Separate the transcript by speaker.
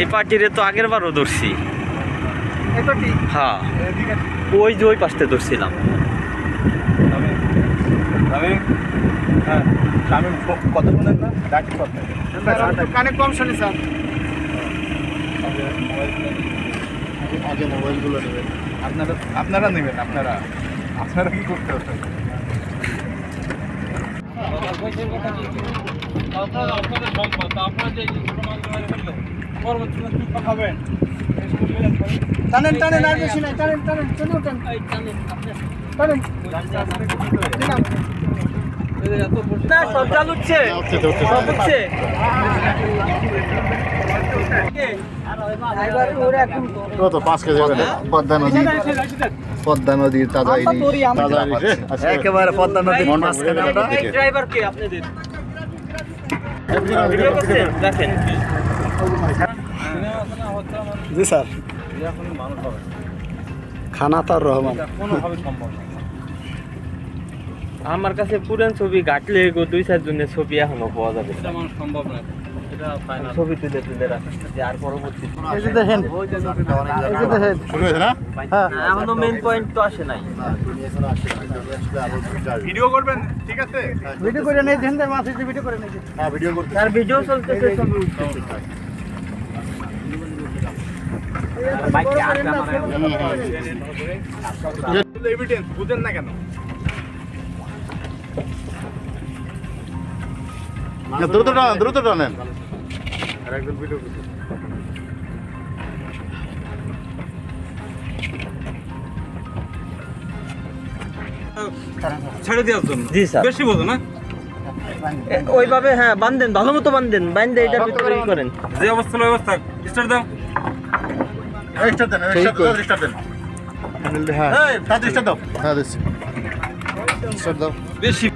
Speaker 1: এই পার্টিরে তো আগের বারও ধরছি। হ্যাঁ, ওই যে ওই পাশে ধরছিলাম।
Speaker 2: কত বলেন না? কানে কম শুনি স্যার। আগে মোবাইলগুলো নেবেন। আপনারা নেবেন। আপনারা কি করতে হবে? আপনাদের সম্পদ, আপনারা যে পরবর্তী খাবেন। টানেন আর বেশি নাই, টানেন চলে উঠেন।
Speaker 1: সব চালুচ্ছে, সব হচ্ছে।
Speaker 2: কত 5 কেজি হবে না? পদ্মা নদীর তাজা ইলিশ একেবারে পদ্মা নদীর মাঝখানে আমরা।
Speaker 1: ড্রাইভার কে আপনাদের? ভিডিও করছেন? দেখেন।
Speaker 2: জি স্যার। খানা তার রহমান
Speaker 1: কোনোভাবে সম্ভব না। আমার কাছে পুরান ছবি ঘাটলে 2-4 জনের ছবি এখনো পাওয়া যাবে। এটা মানে সম্ভব না। এটা ফাইনাল ছবি তুলে রাখতে আর পরবর্তী।
Speaker 2: এই যে দেখেন, শুরু হয়েছে না?
Speaker 1: হ্যাঁ, এখনো মেইন পয়েন্ট তো আসে নাই।
Speaker 2: ভিডিও করবেন? ঠিক আছে, ভিডিও করে নেই। দেন মাছ দিয়ে ভিডিও করে নেই। হ্যাঁ, ভিডিও করতে।
Speaker 1: আর ভিডিও চলতেছে, ছবি উঠতেছে। বাইক আর ক্যামেরা
Speaker 2: এভিডেন্স বুঝেন না কেন? দ্রুত টানেন। আর একজন ভিডিও করতে। ছেড়ে দেওয়ার জন্য।
Speaker 1: জি স্যার।
Speaker 2: বেশি বোঝো না?
Speaker 1: ওইভাবে হ্যাঁ বাঁধেন, ভালো মতো বাঁধেন। বাইন্ধে এটার ভিতরে করেন।
Speaker 2: যে অবস্থা স্টার্ট দাও। স্টার্ট দেন। হ্যাঁ, তাড়াতাড়ি স্টার্ট দাও। হ্যাঁ, দিচ্ছি। স্টার্ট দাও। বেশি